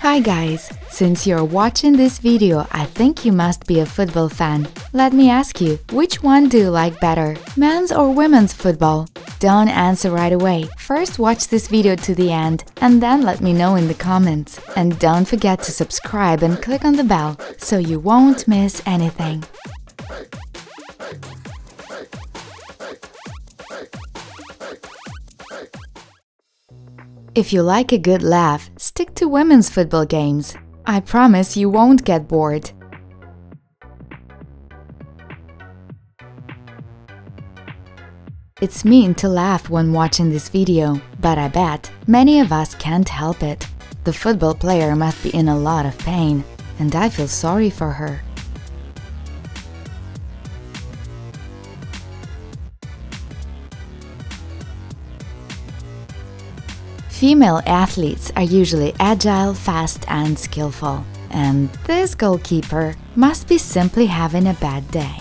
Hi guys! Since you're watching this video, I think you must be a football fan. Let me ask you, which one do you like better, men's or women's football? Don't answer right away. First watch this video to the end and then let me know in the comments. And don't forget to subscribe and click on the bell so you won't miss anything. If you like a good laugh, stick to women's football games. I promise you won't get bored. It's mean to laugh when watching this video, but I bet many of us can't help it. The football player must be in a lot of pain, and I feel sorry for her. Female athletes are usually agile, fast and skillful. And this goalkeeper must be simply having a bad day.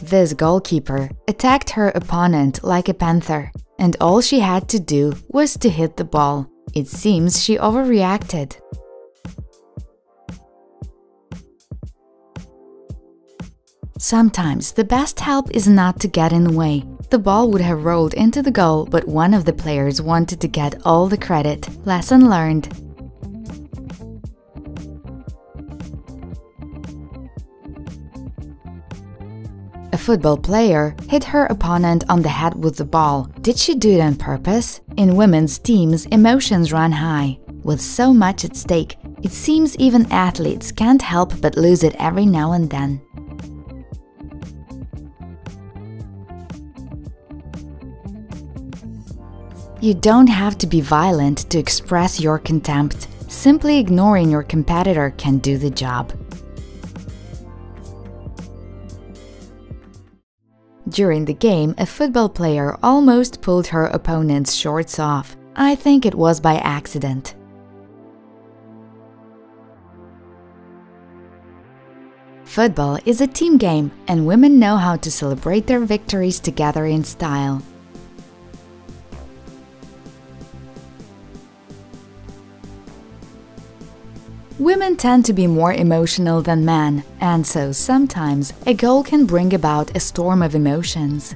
This goalkeeper attacked her opponent like a panther, and all she had to do was to hit the ball. It seems she overreacted. Sometimes the best help is not to get in the way. The ball would have rolled into the goal, but one of the players wanted to get all the credit. Lesson learned. A football player hit her opponent on the head with the ball. Did she do it on purpose? In women's teams, emotions run high. With so much at stake, it seems even athletes can't help but lose it every now and then. You don't have to be violent to express your contempt. Simply ignoring your competitor can do the job. During the game, a football player almost pulled her opponent's shorts off. I think it was by accident. Football is a team game, and women know how to celebrate their victories together in style. Women tend to be more emotional than men, and so sometimes a goal can bring about a storm of emotions.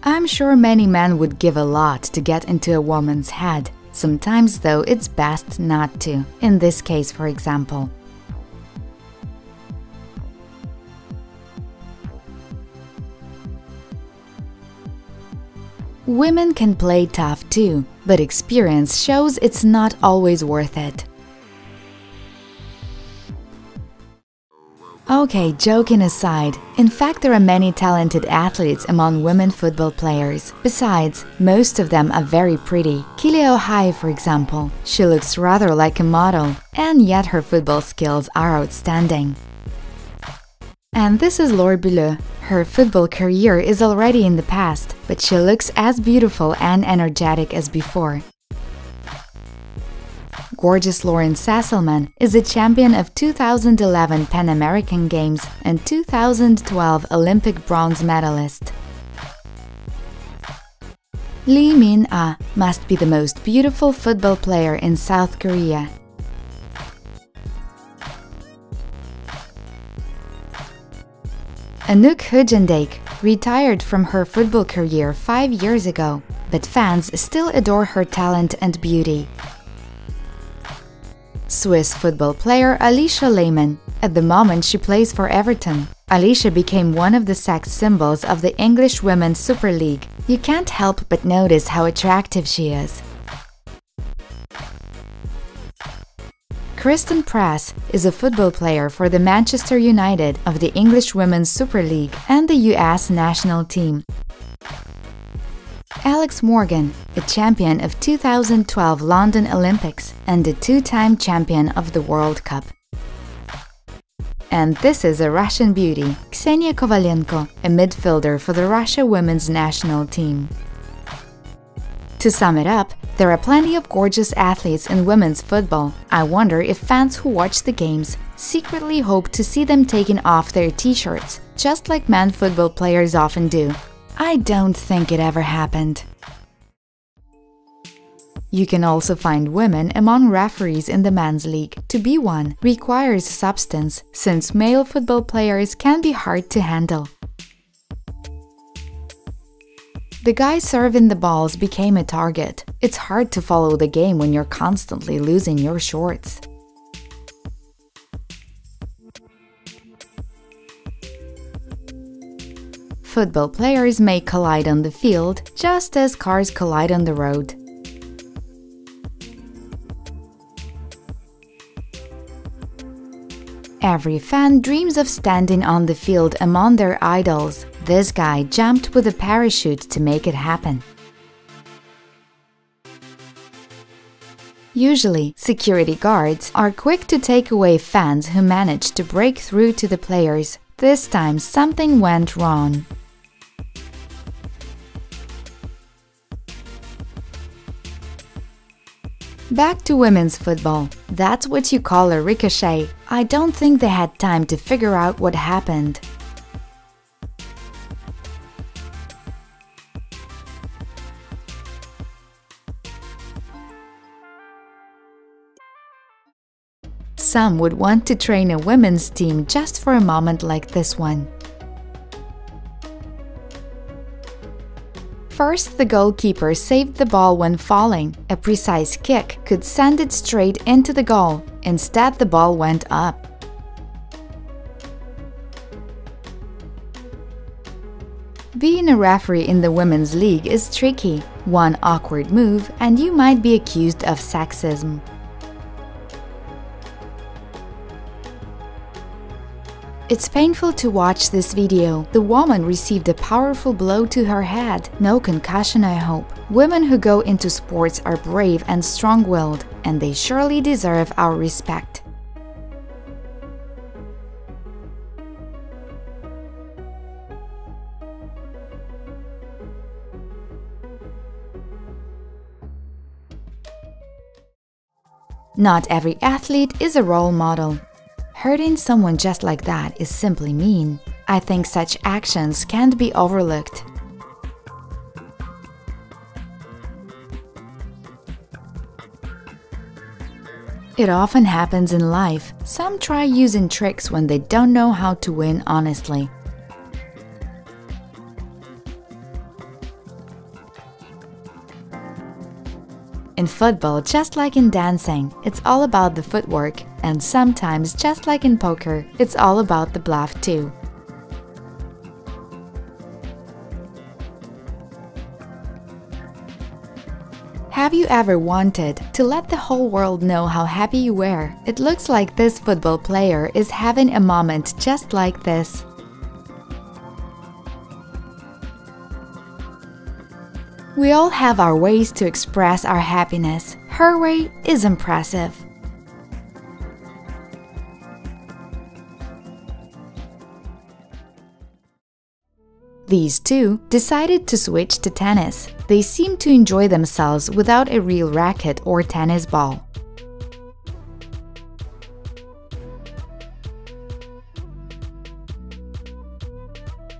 I'm sure many men would give a lot to get into a woman's head. Sometimes, though, it's best not to. In this case, for example. Women can play tough too, but experience shows it's not always worth it. Okay, joking aside, in fact there are many talented athletes among women football players. Besides, most of them are very pretty. Kileo Hai, for example. She looks rather like a model, and yet her football skills are outstanding. And this is Laure Bulleux. Her football career is already in the past, but she looks as beautiful and energetic as before. Gorgeous Lauren Sasselman is a champion of 2011 Pan American Games and 2012 Olympic bronze medalist. Lee Min-ah must be the most beautiful football player in South Korea. Anouk Huijendijk retired from her football career 5 years ago, but fans still adore her talent and beauty. Swiss football player Alicia Lehmann. At the moment she plays for Everton. Alicia became one of the sex symbols of the English Women's Super League. You can't help but notice how attractive she is. Kristen Press is a football player for the Manchester United of the English Women's Super League and the US national team. Alex Morgan, a champion of 2012 London Olympics and a two-time champion of the World Cup. And this is a Russian beauty, Ksenia Kovalenko, a midfielder for the Russia women's national team. To sum it up, there are plenty of gorgeous athletes in women's football. I wonder if fans who watch the games secretly hope to see them taking off their t-shirts, just like men football players often do. I don't think it ever happened. You can also find women among referees in the men's league. To be one requires substance, since male football players can be hard to handle. The guy serving the balls became a target. It's hard to follow the game when you're constantly losing your shorts. Football players may collide on the field, just as cars collide on the road. Every fan dreams of standing on the field among their idols. This guy jumped with a parachute to make it happen. Usually, security guards are quick to take away fans who manage to break through to the players. This time, something went wrong. Back to women's football. That's what you call a ricochet. I don't think they had time to figure out what happened. Some would want to train a women's team just for a moment like this one. First, the goalkeeper saved the ball when falling. A precise kick could send it straight into the goal. Instead, the ball went up. Being a referee in the women's league is tricky. One awkward move and you might be accused of sexism. It's painful to watch this video. The woman received a powerful blow to her head. No concussion, I hope. Women who go into sports are brave and strong-willed, and they surely deserve our respect. Not every athlete is a role model. Hurting someone just like that is simply mean. I think such actions can't be overlooked. It often happens in life. Some try using tricks when they don't know how to win honestly. In football, just like in dancing, it's all about the footwork, and sometimes, just like in poker, it's all about the bluff too. Have you ever wanted to let the whole world know how happy you were? It looks like this football player is having a moment just like this. We all have our ways to express our happiness. Her way is impressive. These two decided to switch to tennis. They seem to enjoy themselves without a real racket or tennis ball.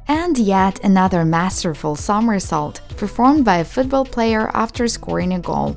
And yet another masterful somersault performed by a football player after scoring a goal.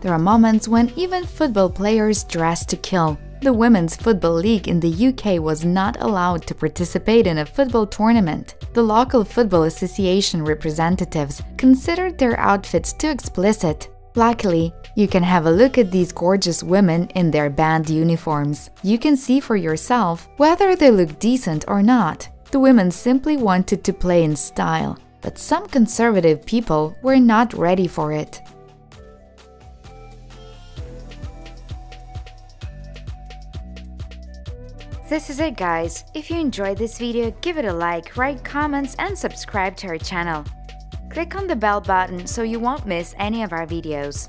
There are moments when even football players dress to kill. The Women's Football League in the UK was not allowed to participate in a football tournament. The local football association representatives considered their outfits too explicit. Luckily, you can have a look at these gorgeous women in their band uniforms. You can see for yourself whether they look decent or not. The women simply wanted to play in style, but some conservative people were not ready for it. This is it, guys. If you enjoyed this video, give it a like, write comments and subscribe to our channel. Click on the bell button so you won't miss any of our videos.